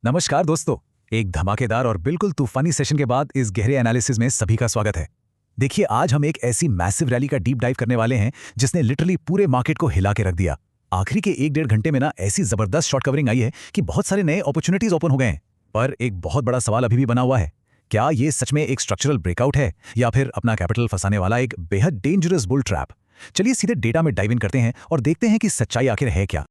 नमस्कार दोस्तों। एक धमाकेदार और बिल्कुल तूफानी सेशन के बाद इस गहरे एनालिसिस में सभी का स्वागत है। देखिए, आज हम एक ऐसी मैसिव रैली का डीप डाइव करने वाले हैं जिसने लिटरली पूरे मार्केट को हिला के रख दिया। आखिरी के 1-1.5 घंटे में ना ऐसी जबरदस्त शॉर्ट कवरिंग आई है कि बहुत सारे नए अपॉर्चुनिटीज ओपन हो गए हैं। पर एक बहुत बड़ा सवाल अभी भी बना हुआ है, क्या ये सच में एक स्ट्रक्चरल ब्रेकआउट है या फिर अपना कैपिटल फंसाने वाला एक बेहद डेंजरस बुल ट्रैप? चलिए सीधे डेटा में डाइव इन करते हैं और देखते हैं कि सच्चाई आखिर है क्या।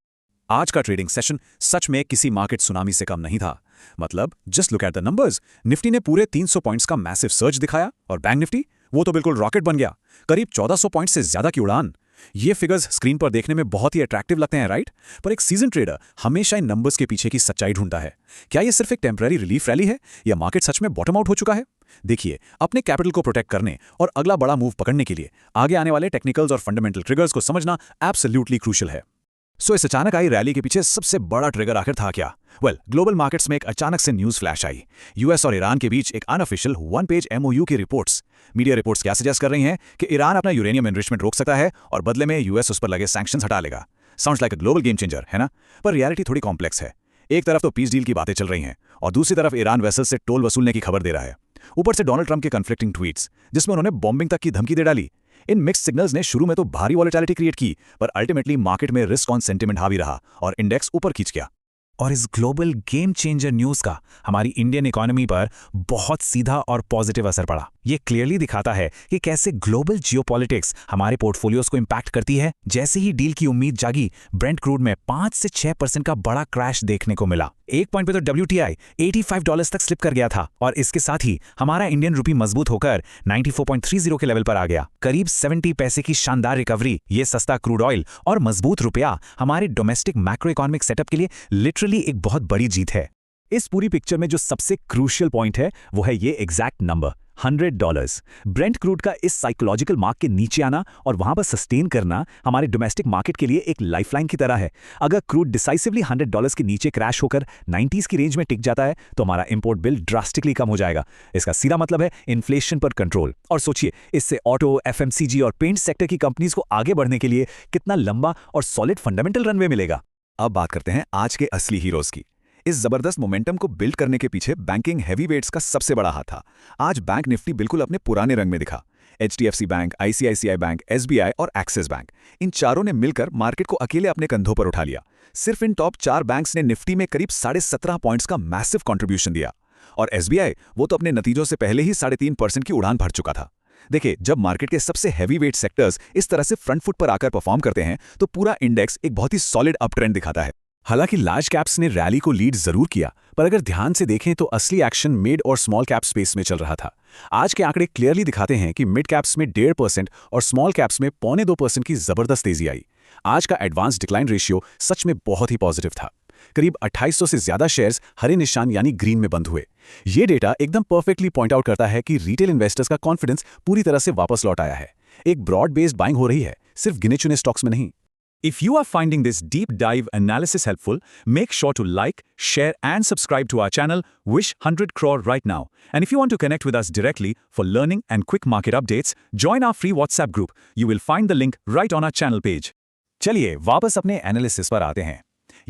आज का ट्रेडिंग सेशन सच में किसी मार्केट सुनामी से कम नहीं था। मतलब just look at the numbers. Nifty ने पूरे 300 पॉइंट्स का मैसिव सर्ज दिखाया और बैंक निफ्टी वो तो बिल्कुल रॉकेट बन गया, करीब 1400 पॉइंट्स से ज्यादा की उड़ान। ये फिगर्स स्क्रीन पर देखने में बहुत ही अट्रैक्टिव लगते हैं, राइट? पर एक सीजन ट्रेडर हमेशा इन नंबर्स के पीछे की सच्चाई ढूंढता है। क्या ये सिर्फ एक टेम्पररी रिलीफ रैली है या मार्केट सच में बॉटम आउट हो चुका है? देखिए, अपने कैपिटल को प्रोटेक्ट करने और अगला बड़ा मूव पकड़ने के लिए आगे आने वाले टेक्निकल्स और फंडामेंटल ट्रिगर्स को समझना एब्सोल्युटली क्रूशियल है। सो इस अचानक आई रैली के पीछे सबसे बड़ा ट्रिगर आखिर था क्या? ग्लोबल मार्केट्स में एक अचानक से न्यूज फ्लैश आई। यूएस और ईरान के बीच एक अनऑफिशियल 1 पेज एमओयू की रिपोर्ट्स। मीडिया रिपोर्ट्स क्या सजेस्ट कर रही हैं कि ईरान अपना यूरेनियम एनरिचमेंट रोक सकता है और बदले में यूएस उस पर लगे सैंक्शंस हटा लेगा। Sounds like a global game changer, है ना? पर रियलिटी थोड़ी कॉम्प्लेक्स है। एक तरफ तो पीस डील की बातें चल रही हैं और दूसरी तरफ ईरान वेसल से टोल वसूलने की खबर दे रहा है। ऊपर से डोनाल्ड ट्रंप के कन्फ्लिक्टिंग ट्वीट्स जिसमें उन्होंने बॉम्बिंग तक की धमकी दे डाली। इन मिक्स्ड सिग्नल्स ने शुरू में तो भारी वॉलेटिलिटी क्रिएट की, पर अल्टीमेटली मार्केट में रिस्क ऑन सेंटिमेंट हावी रहा और इंडेक्स ऊपर खींच गया। और इस ग्लोबल गेम चेंजर न्यूज का हमारी इंडियन इकोनॉमी पर बहुत सीधा और पॉजिटिव असर पड़ा। ये क्लियरली दिखाता है कि कैसे ग्लोबल जियोपॉलिटिक्स हमारे पोर्टफोलियोज को इंपैक्ट करती है। जैसे ही डील की उम्मीद जागी, ब्रेंट क्रूड में 5 से 6% का बड़ा क्रैश देखने को मिला। एक पॉइंट पे तो WTI $85 तक स्लिप कर गया था और इसके साथ ही हमारा इंडियन रूपी मजबूत होकर 94.30 के लेवल पर आ गया। करीब 70 पैसे की शानदार रिकवरी। ये सस्ता क्रूड ऑयल और मजबूत रुपया हमारे डोमेस्टिक मैक्रो इकोनॉमिक सेटअप के लिए लिटरली एक बहुत बड़ी जीत है। इस पूरी पिक्चर में जो सबसे क्रूशियल पॉइंट है वो है ये एग्जैक्ट नंबर, $100। ब्रेंट क्रूड का इस साइकोलॉजिकल मार्क के नीचे आना और वहां पर सस्टेन करना हमारे डोमेस्टिक मार्केट के लिए एक लाइफलाइन की तरह है। अगर क्रूड डिसाइसिवली $100 के नीचे क्रैश होकर 90s की रेंज में टिक जाता है तो हमारा इंपोर्ट बिल ड्रास्टिकली कम हो जाएगा। इसका सीधा मतलब है इन्फ्लेशन पर कंट्रोल। और सोचिए, इससे ऑटो, FMCG और पेंट सेक्टर की कंपनीज को आगे बढ़ने के लिए कितना लंबा और सॉलिड फंडामेंटल रनवे मिलेगा। अब बात करते हैं आज के असली हीरोज की। इस जबरदस्त मोमेंटम को बिल्ड करने के पीछे बैंकिंग हैवीवेट्स का सबसे बड़ा हाथ था। आज बैंक निफ्टी बिल्कुल अपने पुराने रंग में दिखा। HDFC bank, ICICI bank, SBI और एक्सिस बैंक, इन चारों ने मिलकर मार्केट को अकेले अपने कंधों पर उठा लिया। सिर्फ इन टॉप 4 बैंक्स ने निफ्टी में करीब 17.5 पॉइंट्स का मैसिव कंट्रीब्यूशन दिया। और SBI वो तो अपने नतीजों से पहले ही 3.5% की उड़ान भर चुका था। देखिए, जब मार्केट के सबसे हैवीवेट सेक्टर्स इस तरह से फ्रंट फुट पर आकर परफॉर्म करते हैं तो पूरा इंडेक्स एक बहुत ही सॉलिड अप ट्रेंड दिखाता है। हालांकि लार्ज कैप्स ने रैली को लीड जरूर किया, पर अगर ध्यान से देखें तो असली एक्शन मिड और स्मॉल कैप स्पेस में चल रहा था। आज के आंकड़े क्लियरली दिखाते हैं कि मिड कैप्स में 1.5% और स्मॉल कैप्स में 0.25% की जबरदस्त तेजी आई। आज का एडवांस डिक्लाइन रेशियो सच में बहुत ही पॉजिटिव था। करीब 2800 से ज्यादा शेयर्स हरे निशान यानी ग्रीन में बंद हुए। ये डेटा एकदम परफेक्टली पॉइंट आउट करता है कि रिटेल इन्वेस्टर्स का कॉन्फिडेंस पूरी तरह से वापस लौट आया है। एक ब्रॉड बेस्ड बाइंग हो रही है, सिर्फ गिने चुने स्टॉक्स में नहीं। If you are finding this deep dive analysis helpful, make sure to like, share and subscribe to our channel Wish 100 crore right now. And if you want to connect with us directly for learning and quick market updates, join our free WhatsApp group. You will find the link right on our channel page. चलिए वापस अपने analysis पर आते हैं।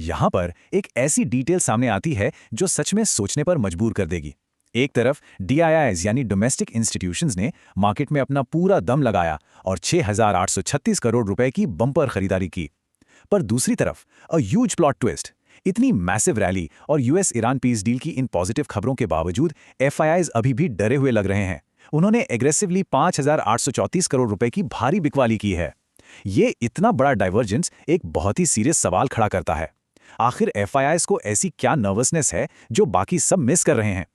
यहाँ पर एक ऐसी डिटेल सामने आती है जो सच में सोचने पर मजबूर कर देगी। एक तरफ DIIs यानी डोमेस्टिक इंस्टीट्यूशंस ने मार्केट में अपना पूरा दम लगाया और 6,836 करोड़ रुपए की बम्पर खरीदारी की। पर दूसरी तरफ अ ह्यूज प्लॉट ट्विस्ट, इतनी मैसिव रैली और US ईरान पीस डील की इन पॉजिटिव खबरों के बावजूद FIIs अभी भी डरे हुए लग रहे हैं। उन्होंने एग्रेसिवली 5,834 करोड़ रुपए की भारी बिकवाली की है। ये इतना बड़ा डाइवर्जेंस एक बहुत ही सीरियस सवाल खड़ा करता है। आखिर FIIs को ऐसी क्या नर्वसनेस है जो बाकी सब मिस कर रहे हैं?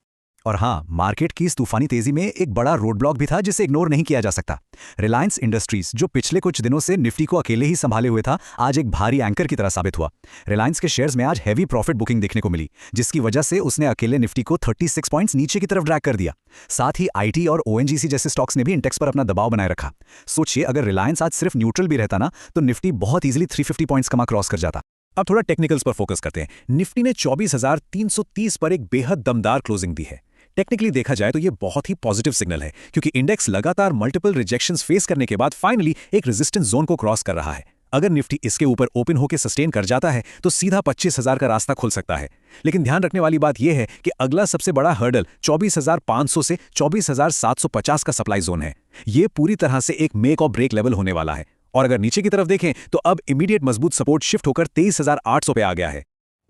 और हाँ, मार्केट की इस तूफानी तेजी में एक बड़ा रोड ब्लॉक भी था जिसे इग्नोर नहीं किया जा सकता। रिलायंस इंडस्ट्रीज, जो पिछले कुछ दिनों से निफ्टी को अकेले ही संभाले हुए था, आज एक भारी एंकर की तरह साबित हुआ। रिलायंस के शेयर्स में आज हैवी प्रॉफिट बुकिंग देखने को मिली, जिसकी वजह से उसने अकेले निफ्टी को 36 पॉइंट्स नीचे की तरफ ड्रैग कर दिया। साथ ही IT और ONGC जैसे स्टॉक्स ने भी इंडेक्स पर अपना दबाव बनाए रखा। सोचिए, अगर रिलायंस आज सिर्फ न्यूट्रल भी रहता ना तो निफ्टी बहुत ईजिली 350 पॉइंट्स कमा क्रॉस कर जाता। अब थोड़ा टेक्निकल्स पर फोकस करते हैं। निफ्टी ने 24,330 पर एक बेहद दमदार क्लोजिंग दी है। टेक्निकली देखा जाए तो ये बहुत ही पॉजिटिव सिग्नल है, क्योंकि इंडेक्स लगातार मल्टीपल रिजेक्शंस फेस करने के बाद फाइनली एक रेजिस्टेंस जोन को क्रॉस कर रहा है। अगर निफ्टी इसके ऊपर ओपन होकर सस्टेन कर जाता है तो सीधा 25,000 का रास्ता खुल सकता है। लेकिन ध्यान रखने वाली बात यह है कि अगला सबसे बड़ा हर्डल 24,500 से 24,750 का सप्लाई जोन है। ये पूरी तरह से एक मेक और ब्रेक लेवल होने वाला है। और अगर नीचे की तरफ देखें तो अब इमीडिएट मजबूत सपोर्ट शिफ्ट होकर 23,800 पे आ गया है।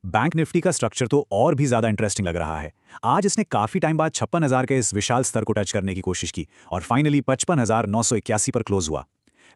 बैंक निफ्टी का स्ट्रक्चर तो और भी ज्यादा इंटरेस्टिंग लग रहा है। आज इसने काफी टाइम बाद 56,000 के इस विशाल स्तर को टच करने की कोशिश की और फाइनली 55,981 पर क्लोज हुआ।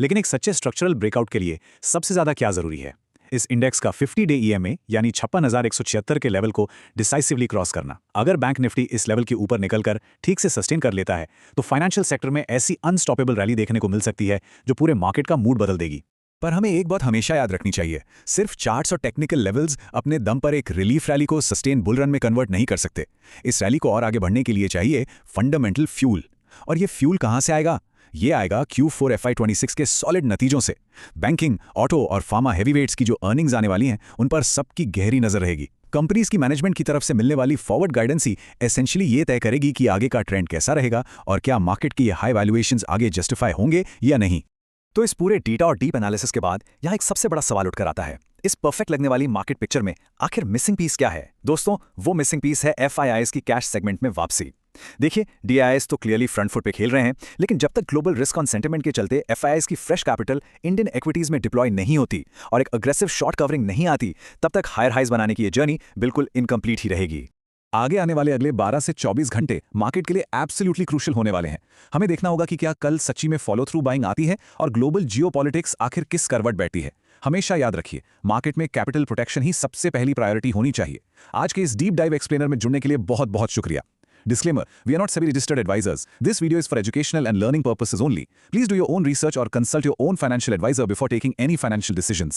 लेकिन एक सच्चे स्ट्रक्चरल ब्रेकआउट के लिए सबसे ज्यादा क्या जरूरी है? इस इंडेक्स का 50 डे EMA यानी 56,176 के लेवल को डिसाइसिवली क्रॉस करना। अगर बैंक निफ्टी इस लेवल के ऊपर निकलकर ठीक से सस्टेन कर लेता है तो फाइनेंशियल सेक्टर में ऐसी अनस्टॉपेबल रैली देखने को मिल सकती है जो पूरे मार्केट का मूड बदल देगी। पर हमें एक बात हमेशा याद रखनी चाहिए, सिर्फ चार्ट्स और टेक्निकल लेवल्स अपने दम पर एक रिलीफ रैली को सस्टेन बुल रन में कन्वर्ट नहीं कर सकते। इस रैली को और आगे बढ़ने के लिए चाहिए फंडामेंटल फ्यूल। और ये फ्यूल कहां से आएगा? ये आएगा Q4 FY26 के सॉलिड नतीजों से। बैंकिंग, ऑटो और फार्मा हैवीवेट्स की जो अर्निंग्स आने वाली हैं उन पर सबकी गहरी नजर रहेगी। कंपनीज की मैनेजमेंट की तरफ से मिलने वाली फॉरवर्ड गाइडेंस ही एसेंशियली ये तय करेगी कि आगे का ट्रेंड कैसा रहेगा और क्या मार्केट की ये हाई वैल्यूएशंस आगे जस्टिफाई होंगे या नहीं। तो इस पूरे डेटा और डीप एनालिसिस के बाद यहाँ एक सबसे बड़ा सवाल उठकर आता है, इस परफेक्ट लगने वाली मार्केट पिक्चर में आखिर मिसिंग पीस क्या है? दोस्तों, वो मिसिंग पीस है FIIs की कैश सेगमेंट में वापसी। देखिए, DIIs तो क्लियरली फ्रंट फुट पे खेल रहे हैं, लेकिन जब तक ग्लोबल रिस्क ऑन सेंटिमेंट के चलते FIIs की फ्रेश कैपिटल इंडियन इक्विटीज में डिप्लॉय नहीं होती और एक अग्रेसिव शॉर्ट कवरिंग नहीं आती, तब तक हायर हाइज बनाने की ये जर्नी बिल्कुल इनकम्प्लीट ही रहेगी। आगे आने वाले अगले 12 से 24 घंटे मार्केट के लिए एब्सोल्युटली क्रूशियल होने वाले हैं। हमें देखना होगा कि क्या कल सच्ची में फॉलो थ्रू बाइंग आती है और ग्लोबल जियोपॉलिटिक्स आखिर किस करवट बैठती है। हमेशा याद रखिए, मार्केट में कैपिटल प्रोटेक्शन ही सबसे पहली प्रायोरिटी होनी चाहिए। आज के इस डीप डाइव एक्सप्लेनर में जुड़ने के लिए बहुत बहुत शुक्रिया। Disclaimer: We are not SEBI registered advisors. This video is for educational and learning purposes only. Please do your own research or consult your own financial advisor before taking any financial decisions.